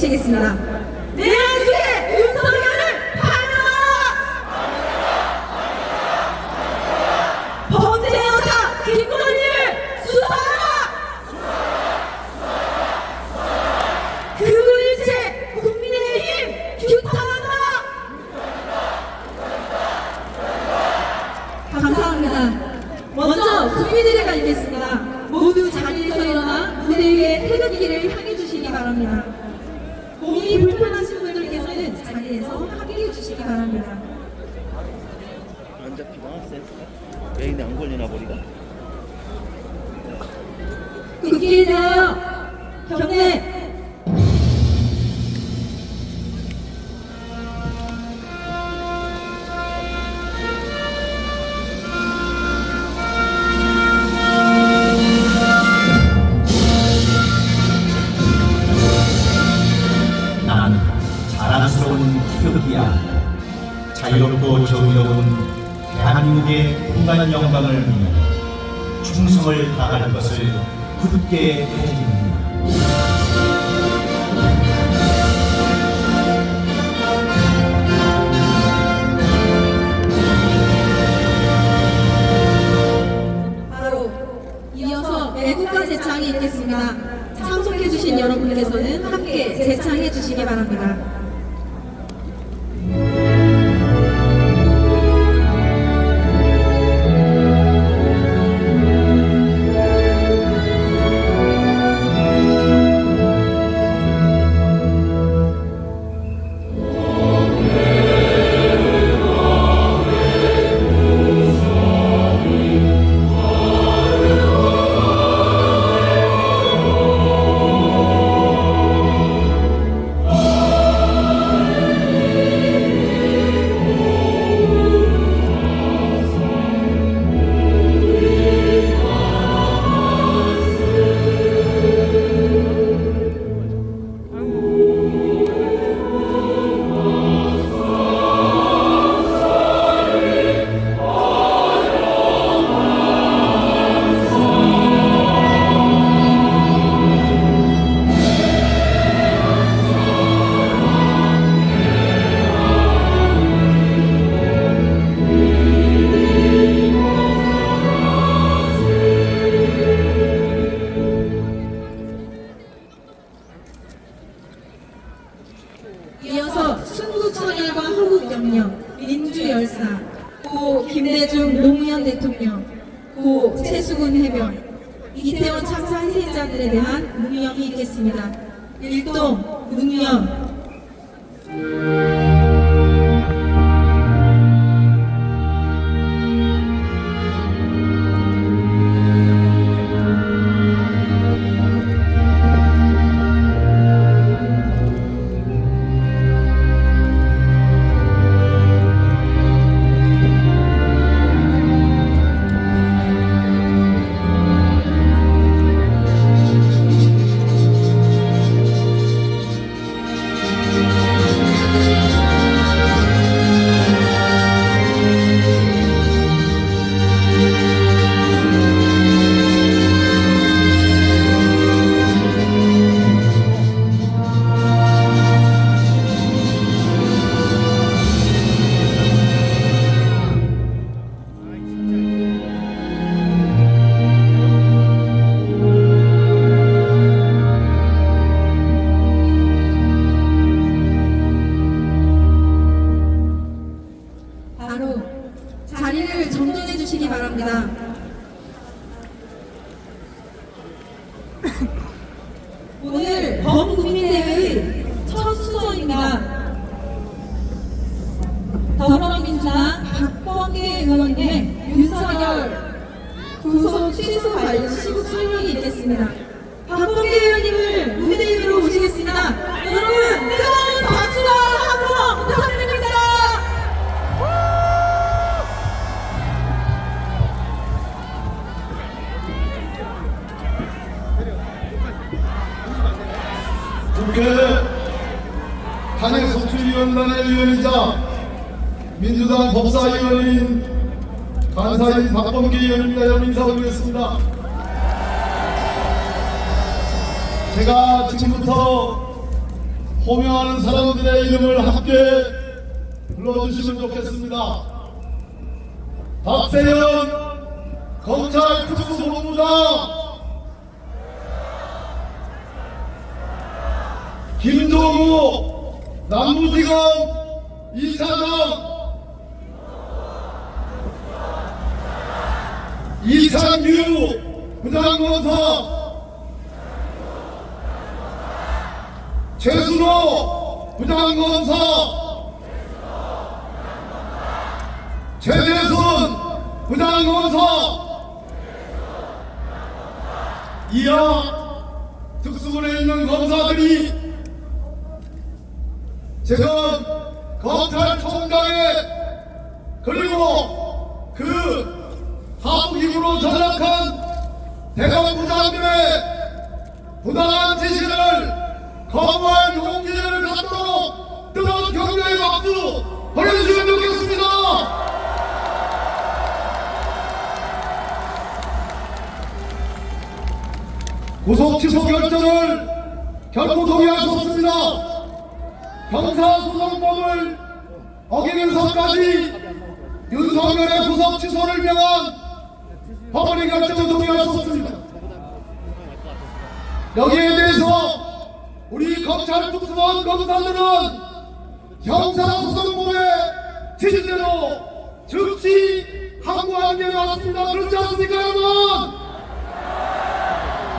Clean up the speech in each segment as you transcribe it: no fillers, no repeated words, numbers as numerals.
외치겠습니다. 내란수의 윤석열을 파면하라! 범죄 여사 김건희를 수사하라! 그일체 국민의힘 규탄한다! 감사합니다. 먼저 국민의례가 있겠습니다. 모두 자리에서 일어나 무대 위에 태극기를 향해 주시기 바랍니다. 몸이 불편하신 분들께서는 자리에서 함께해 주시기 바랍니다. 안 잡히나? 센터가? 메인에 안 걸리나 머리가? 국기를 대하여 경례! 난 자랑스러운 태극기야. 자유롭고 정의로운 대한민국의 풍간 영광을 위해 충성을 다할 것을 굳게 다짐합니다. 바로 이어서 애국가 제창이 있겠습니다. 참석해주신 여러분께서는 함께 제창해 주시기 바랍니다. 이어서 순국선열과 호국영령, 민주열사, 고 김대중 노무현 대통령, 고 최수근 해병, 이태원 참사 희생자들에 대한 묵념이 있겠습니다. 일동 묵념. 바로 자리를 정돈해 주시기 바랍니다. 오늘 범국민대회의 첫 순서입니다. 더불어민주당 박범계 의원님의 윤석열 구속 취소 관련 시국 설명이 있겠습니다. 박범계 의원님을 무대 위로 모시겠습니다. 여러분 뜨거운 박수와 함성 부탁드립니다. 국회 탄핵소추위원단의 위원이자 민주당 법사위원인 간사인 박범계 의원입니다. 여러분 인사드리겠습니다. 제가 지금부터 호명하는 사람들의 이름을 함께 불러주시면 좋겠습니다. 박세현 검찰 특수본부장, 김종우 남부지검 2차장, 이창규 부장검사, 최순호 부장검사, 최재순 부장검사, 이하 특수본에 있는 검사들이 지금 검찰총장에 그리고 그 하부기구로 전락한 대검부장님의 부당한 지시를 거부할 용기를 갖도록 뜨거운 격려의 박수 보내주시면 좋겠습니다. 구속 취소 결정을 결코 동의할 수 없습니다. 형사소송법을 어기는 선까지 윤석열의 구속 취소를 명한 법원의 결정을 동의할 수 없습니다. 여기에 대해서 우리 검찰 특수본 검사들은 형사소송법의 취지대로 즉시 항고한 게 맞습니다. 그렇지 않습니까, 여러분?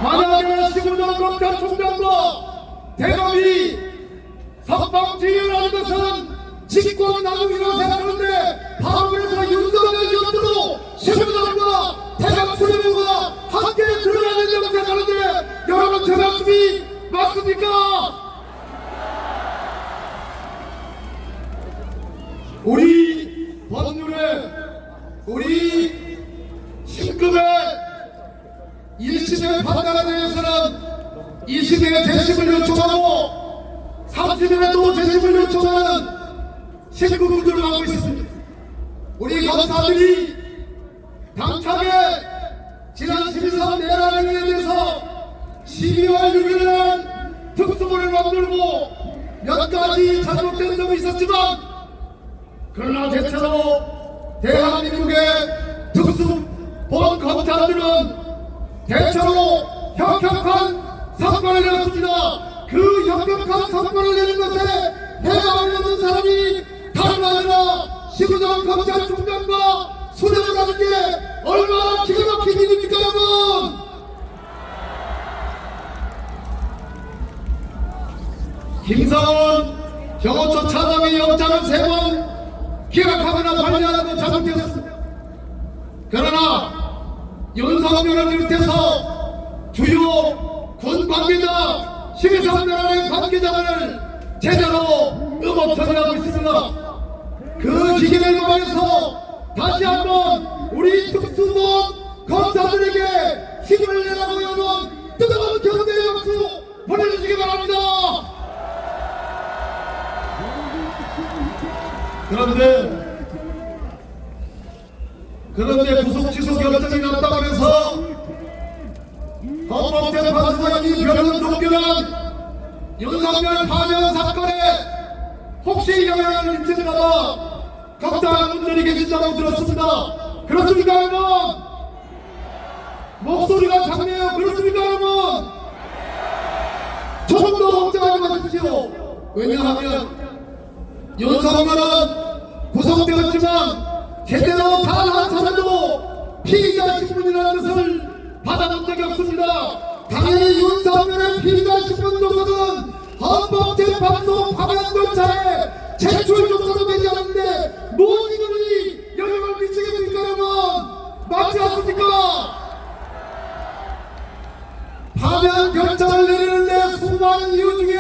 만약에 시구정 검찰총장과 대검이 석방지휘라는 것은 직권 나누기로 생각하는데 바로 그래서 윤석열 연두로 시구정과 대검 수뇌부가 함께 들어가야 된다고 생각하는데 여러분 제 말씀이 맞습니까? 우리 법률에 우리 신급의 이 시대의 판단에 대해서는 이 시대의 재심을 요청하고 30일에 또 재심을 요청하는 신급분들을 하고 있습니다. 우리 검사들이 당차게 지난 12.3 내란에 대해서 12월 6일날 특수본을 만들고 몇 가지 잘못된 점이 있었지만 그러나 대체로 대한민국의 특수본 검사들은 대체로 혁혁한 성과를 내었습니다. 그 혁혁한 성과를 내는 것에 해당하는 사람이 다름 아니라 시구정 검찰총장과 수뇌부라는 게 얼마나 기가 막힌 일입니까, 여러분? 김상원 경호처 차장의 영장을 3번 기각하거나 발의하는 건 잘못되었습니다. 그러나 윤석열을 비롯해서 주요 군 관계자, 12.3 관계자들을 제대로 음업 처리하고 있습니다. 그 기계를 통해서 다시 한번 우리 특수본 검사들에게 힘을 내라고 여러분 뜨거운 격려의 박수 보내주시기 바랍니다. 그런데 구속 취소 결정이 났다고 해서 헌법재판소의 변론 종결한 윤석열 파면 사건에 혹시 영향을 미칠까봐 걱정하는 분들이 계신다고 들었습니다. 그렇습니까, 여러분? 목소리가 작네요. 그렇습니까, 여러분? 조금 더 걱정하지 마십시오. 왜냐하면 윤석열은 구속되었지만 제대로 단 한 차례도 피의자 신분이라는 것을 받아본 적이 없습니다. 당연히 윤석열의 피의자 신분 조사는 헌법재판소 파면절차에 제출 조사도 되지 않는데 무엇 이들이 영향을 미치겠습니까, 여러분? 맞지 않습니까? 파면 결정을 내리는데 수많은 이유 중에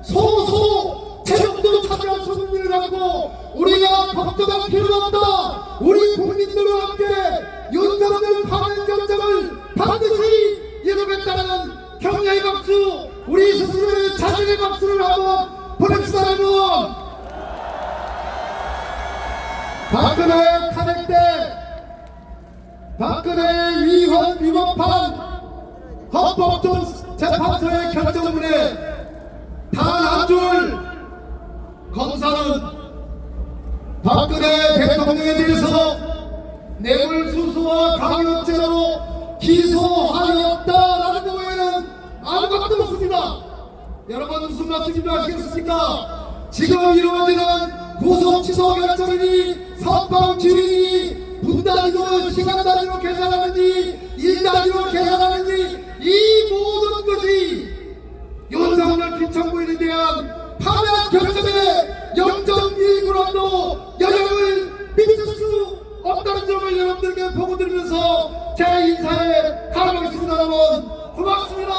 소소 체력도 차지한 소금을 갖고 우리가 법도가 필요 없다. 우리 국민들과 함께 윤석열 파면 결정을 반드시 이루겠다는 격려의 박수, 우리 스스로의 자신의 박수를 한번 보냅시다, 여러분. 박근혜 탄핵 때 박근혜 위헌 위법한 헌법재판소의 결정문에 단 한 줄 당사는 박근혜 대통령에 대해서 뇌물수수와 강요죄로 기소하였다라는 외에는 아무것도 없습니다. 여러분 무슨 말씀인지 아시겠습니까? 지금 이루어지는 구속 취소 결정이니 선방 질의니 분단위로 시간 단위로 계산하는지 일 단위로 계산하는지 이 모든 것이 윤석열 김천부인에 대한 파면 결정에 0.1g도 영향을 미칠 수 없다는 점을 여러분들께 보고드리면서 제 인사에 가보겠습니다. 여러분 고맙습니다.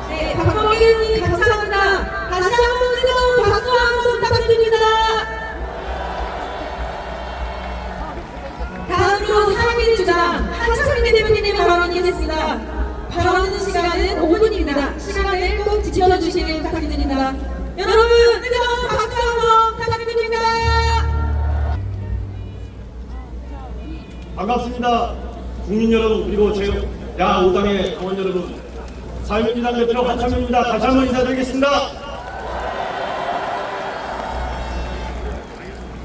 네, 박범계 의원님 감사합니다. 다시 한번 뜨거운 박수 한번 부탁드립니다. 다음으로 상임위 주장 한창민 대변인의 발언이 있겠습니다. 발언하는 시간은 5분입니다. 시간을 꼭 지켜주시길 부탁드립니다. 여러분 뜨거운 박수 한번 부탁드립니다. 반갑습니다. 국민 여러분 그리고 제 야 5당의 당원 여러분, 사회민주당 대표 한창민입니다. 다시 한번 인사드리겠습니다.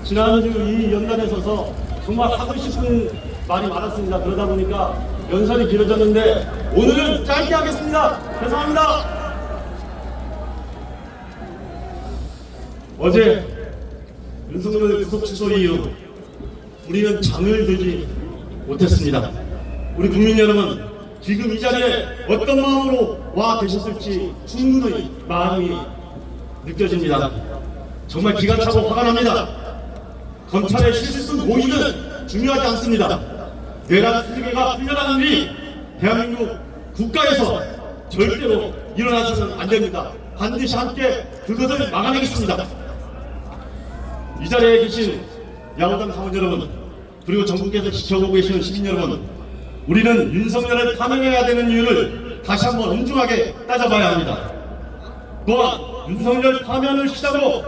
지난주 이 연단에 서서 정말 하고 싶은 말이 많았습니다. 그러다 보니까 연설이 길어졌는데 오늘은 짧게 하겠습니다. 죄송합니다. 어제 윤석열 구속 취소 이후 우리는 잠을 들지 못했습니다. 우리 국민 여러분, 지금 이 자리에 어떤 마음으로 와 계셨을지 충분히 마음이 느껴집니다. 정말 기가 차고 화가 납니다. 검찰의 실수 모의는 중요하지 않습니다. 내란 수리가 풀려나는 일이 대한민국 국가에서 절대로 일어나서는 안 됩니다. 반드시 함께 그것을 막아내겠습니다. 이 자리에 계신 야구당 당원 여러분, 그리고 전국에서 지켜보고 계시는 시민 여러분, 우리는 윤석열을 파면해야 되는 이유를 다시 한번 엄중하게 따져봐야 합니다. 또한 윤석열 파면을 시작으로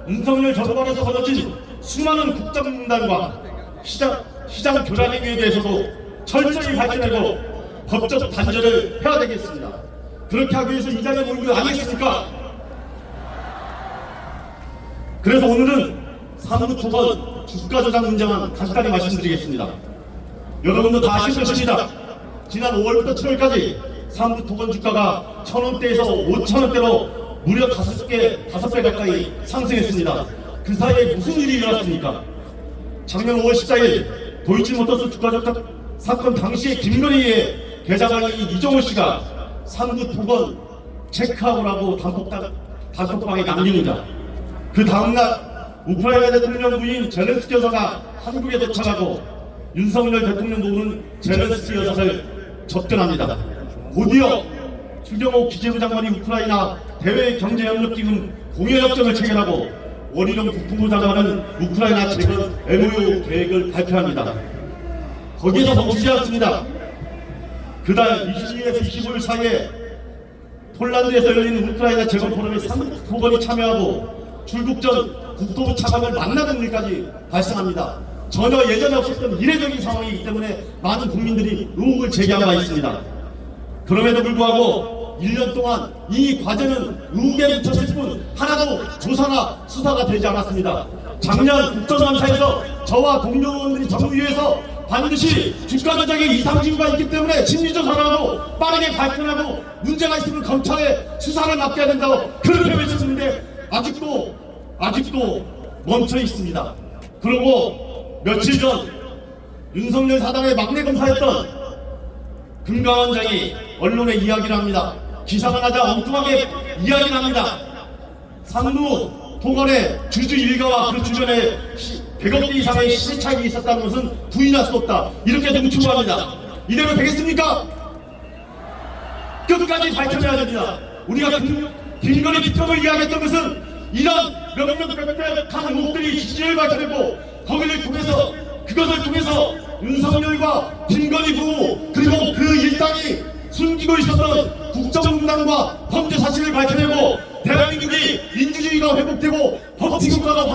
윤석열 정권에서 벌어진 수많은 국정농단과 시장 교란 행위에 대해서도 철저히 밝혀내고 법적 단죄를 해야 되겠습니다. 그렇게 하기 위해서 이 자리에 모인 거 아니겠습니까? 그래서 오늘은 사무투건 주가 조작 문제만 간단히 말씀드리겠습니다. 여러분도 다 아실 것입니다. 지난 5월부터 7월까지 사무투건 주가가 1,000원대에서 5,000원대로 무려 5배 가까이 상승했습니다. 그 사이에 무슨 일이 일어났습니까? 작년 5월 14일 도이치모터스 주가 조작 사건 당시에 김건희의 계좌관리인 이정호 씨가 사무투건 체크아웃하고 단톡방에 남깁니다. 그 다음날 우크라이나 대통령 부인 젤렌스키 여사가 한국에 도착하고 윤석열 대통령 모으는 젤렌스키 여사를 접견합니다. 곧이어 추경호 기재부 장관이 우크라이나 대외경제협력기금 공여협정을 체결하고 원희룡 국토부 장관은 우크라이나 재건 MOU 계획을 발표합니다. 거기에서 멈추지 않습니다. 그달 22일에서 25일 사이에 폴란드에서 열리는 우크라이나 재건 포럼에 사무투건이 참여하고 출국 전 국토부 차관을 만나는 일까지 발생합니다. 전혀 예전에 없었던 이례적인 상황이기 때문에 많은 국민들이 의혹을 제기한 바 있습니다. 그럼에도 불구하고 1년 동안 이 과제는 의혹에 묻혔을 뿐 하나도 조사나 수사가 되지 않았습니다. 작년 국정감사에서 저와 동료 의원들이 정부위에서 반드시 주가 조작의 이상 징후가 있기 때문에 심리조사를 하고 빠르게 발표하고 문제가 있으면 검찰에 수사를 맡겨야 된다고 그렇게 외쳤는데 아직도 멈춰 있습니다. 그리고 며칠 전 윤석열 사당의 막내 검사였던 금감원장이 언론에 이야기를 합니다. 기사가 나자 엉뚱하게 이야기를 합니다. 상무토건의 주주 일가와 그 주변에 100억대 이상의 시차익이 있었다는 것은 부인할 수 없다. 이렇게 등추구합니다. 이대로 되겠습니까? 끝까지 밝혀내야 됩니다. 우리가 김건희 비평을 이야기했던 것은 이런 명명백백한 의혹들이 진실을 밝혀내고 그것을 통해서 윤석열과 김건희 부부 그리고 그 일당이 숨기고 있었던 국정농단과 범죄 사실을 밝혀내고 대한민국이 민주주의가 회복되고 법치국가가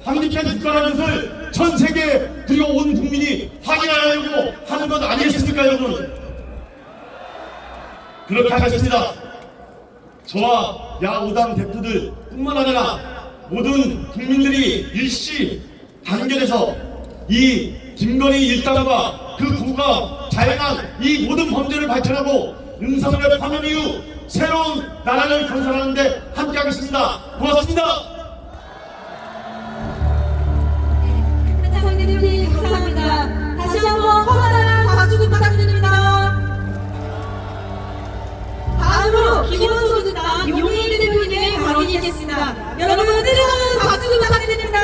확립된 국가라는 것을 전 세계 그리고 온 국민이 확인하려고 하는 것 아니겠습니까, 여러분? 그렇게 하겠습니다. 저와 야5당 대표들 뿐만 아니라 모든 국민들이 일시 단결해서 이 김건희 일당과 그 구가 자행한 이 모든 범죄를 밝혀내고 윤석열 파면 이후 새로운 나라를 건설하는데 함께하겠습니다. 고맙습니다. 한창성 대표님 감사합니다. 다시 한번 커다란 박수 부탁드립니다. 다음으로 기본소득당 용인 대표님의 발언이 있겠습니다. 여러분 뜨거운 박수 부탁드립니다.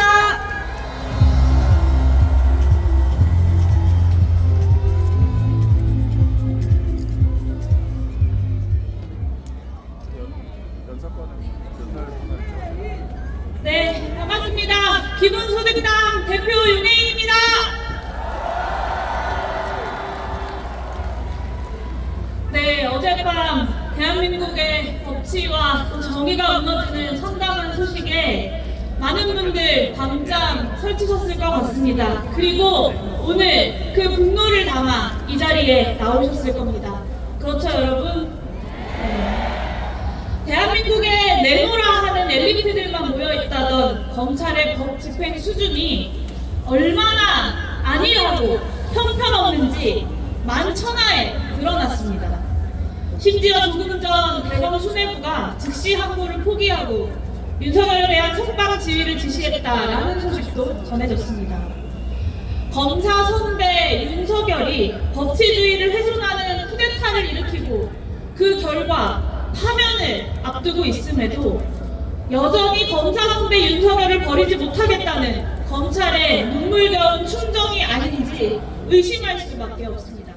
네, 반갑습니다. 기본소득당 대표 윤혜인입니다. 네, 어젯밤 대한민국의 법치와 또 정의가 무너지는 참담한 소식에 많은 분들 밤잠 설치셨을 것 같습니다. 그리고 오늘 그 분노를 담아 이 자리에 나오셨을 겁니다. 그렇죠, 여러분? 대한민국에 내노라 하는 엘리트들만 모여있다던 검찰의 법 집행 수준이 얼마나 안일하고 형편없는지 만천하에 드러났습니다. 심지어 조금 전 대검 수뇌부가 즉시 항고를 포기하고 윤석열에 대한 석방 지휘를 지시했다라는 소식도 전해졌습니다. 검사 선배 윤석열이 법치주의를 훼손하는 쿠데타를 일으키고 그 결과 파면을 앞두고 있음에도 여전히 검사 선배 윤석열을 버리지 못하겠다는 검찰의 눈물겨운 충정이 아닌지 의심할 수밖에 없습니다.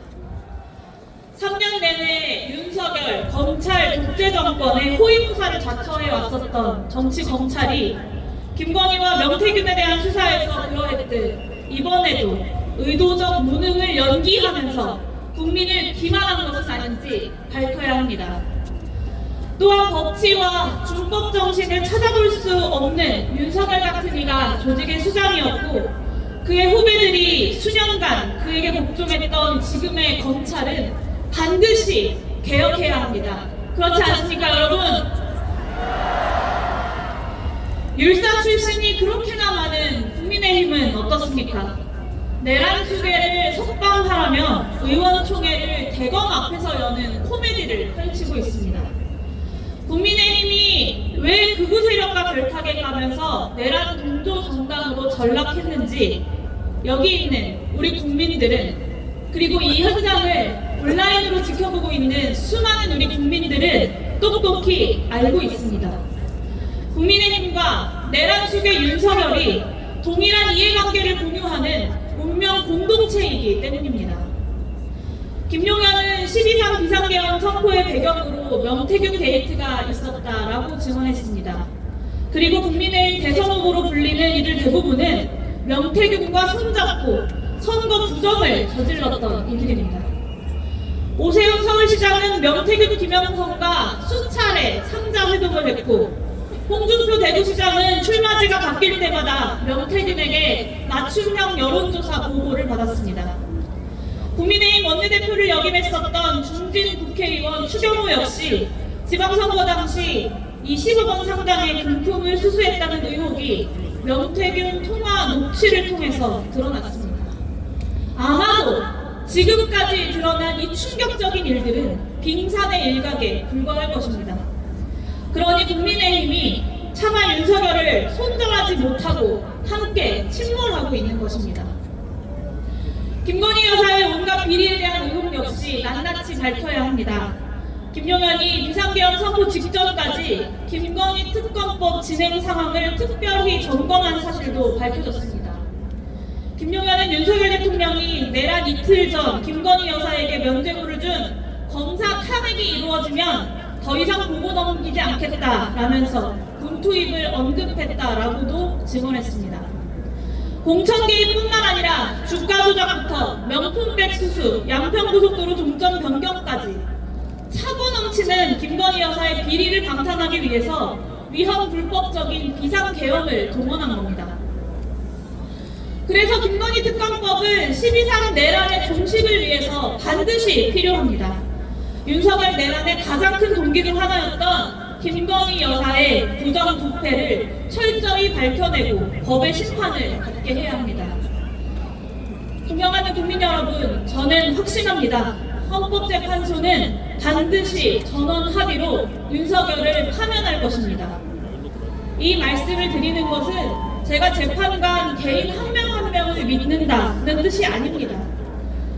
3년 내내 윤석열 검찰 독재 정권의 호위무사를 자처해 왔었던 정치 검찰이 김건희와 명태균에 대한 수사에서 그러했듯 이번에도 의도적 무능을 연기하면서 국민을 기만한 것은 아닌지 밝혀야 합니다. 또한 법치와 준법 정신을 찾아볼 수 없는 윤석열 같은 이가 조직의 수장이었고 그의 후배들이 수년간 그에게 복종했던 지금의 검찰은 반드시 개혁해야 합니다. 그렇지 않습니까, 여러분? 율사 출신이 그렇게나 많은 국민의힘은 어떻습니까? 내란 수계를 석방하라며 의원총회를 대검 앞에서 여는 코미디를 펼치고 있습니다. 국민의힘이 왜 극우 세력과 결탁에 가면서 내란 동조 정당으로 전락했는지 여기 있는 우리 국민들은 그리고 이 현장을 온라인으로 지켜보고 있는 수많은 우리 국민들은 똑똑히 알고 있습니다. 국민의힘과 내란 수괴 윤석열이 동일한 이해관계를 공유하는 운명 공동체이기 때문입니다. 김용현은 12.3 비상계엄 선포의 배경으로 명태균 게이트가 있었다라고 증언했습니다. 그리고 국민의힘 대선 후보로 불리는 이들 대부분은 명태균과 손잡고 선거 부정을 저질렀던 이들입니다. 오세훈 서울시장은 명태균 김영선과 수차례 3자 회동을 했고 홍준표 대구시장은 출마지가 바뀔 때마다 명태균에게 맞춤형 여론조사 보고를 받았습니다. 국민의힘 원내대표를 역임했었던 중진 국회의원 추경호 역시 지방선거 당시 20억 원 상당의 금품을 수수했다는 의혹이 명태균 통화 녹취를 통해서 드러났습니다. 아마도 지금까지 드러난 이 충격적인 일들은 빙산의 일각에 불과할 것입니다. 그러니 국민의힘이 차마 윤석열을 손절하지 못하고 함께 침몰하고 있는 것입니다. 김건희 여사의 온갖 비리에 대한 의혹 역시 낱낱이 밝혀야 합니다. 김용현이 비상계엄 선포 직전까지 김건희 특검법 진행 상황을 특별히 점검한 사실도 밝혀졌습니다. 김용현은 윤석열 대통령이 내란 이틀 전 김건희 여사에게 면죄부를 준 검사 탄핵이 이루어지면 더 이상 보고 넘기지 않겠다라면서 군 투입을 언급했다라고도 증언했습니다. 공천 개입뿐만 아니라 주가 조작부터 명품백 수수, 양평고속도로 종점 변경까지 차고 넘치는 김건희 여사의 비리를 방탄하기 위해서 위헌 불법적인 비상계엄을 동원한 겁니다. 그래서 김건희 특검법은 12.3 내란의 종식을 위해서 반드시 필요합니다. 윤석열 내란의 가장 큰 동기 중 하나였던 김건희 여사의 부정부패를 철저히 밝혀내고 법의 심판을 받게 해야 합니다. 존경하는 국민 여러분, 저는 확신합니다. 헌법재판소는 반드시 전원 합의로 윤석열을 파면할 것입니다. 이 말씀을 드리는 것은 제가 재판관 개인 한 명 한 명을 믿는다는 뜻이 아닙니다.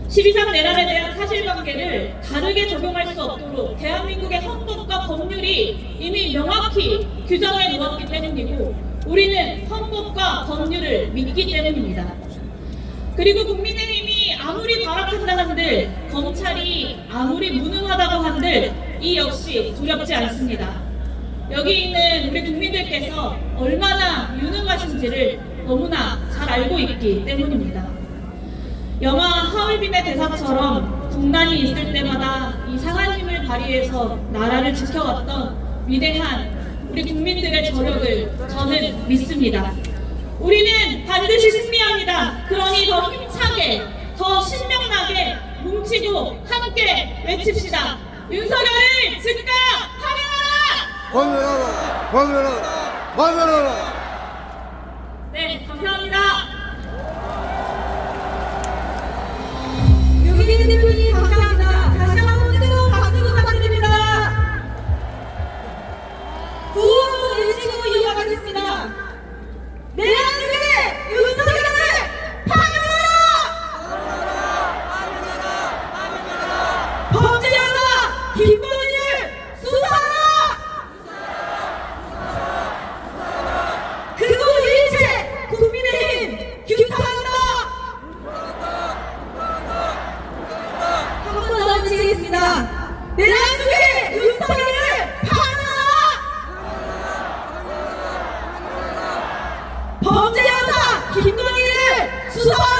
12.3 내란에 대한 사실관계를 다르게 적용할 수 없도록 대한민국의 헌법과 법률이 이미 명확히 규정해 놓았기 때문이고 우리는 헌법과 법률을 믿기 때문입니다. 그리고 국민의힘이 아무리 발악한다 한들 검찰이 아무리 무능하다고 한들 이 역시 두렵지 않습니다. 여기 있는 우리 국민들께서 얼마나 유능하신지를 너무나 잘 알고 있기 때문입니다. 영화 하얼빈의 대사처럼 국난이 있을 때마다 이상한 힘을 발휘해서 나라를 지켜왔던 위대한 우리 국민들의 저력을 저는 믿습니다. 우리는 반드시 승리합니다. 그러니 더 힘차게, 더 신명나게 뭉치고 함께 외칩시다. 윤석열을 즉각 파면하라! 파면하라! 파면하라! 파면하라! 네, 감사합니다. 유기민 대표님 감사합니다. 다시 한번 뜨거운 박수 부탁드립니다. 구호를 외치고 이어가겠습니다. 대한민국의 윤석열을 파면하라! 범죄 여사 김건희를 수사하라! 그거 일체 국민의힘 규탄한다! 한 번 더 외치겠습니다. 대한민국의 윤석열을 파면하라! 범죄 여사 김건희를 수사하라!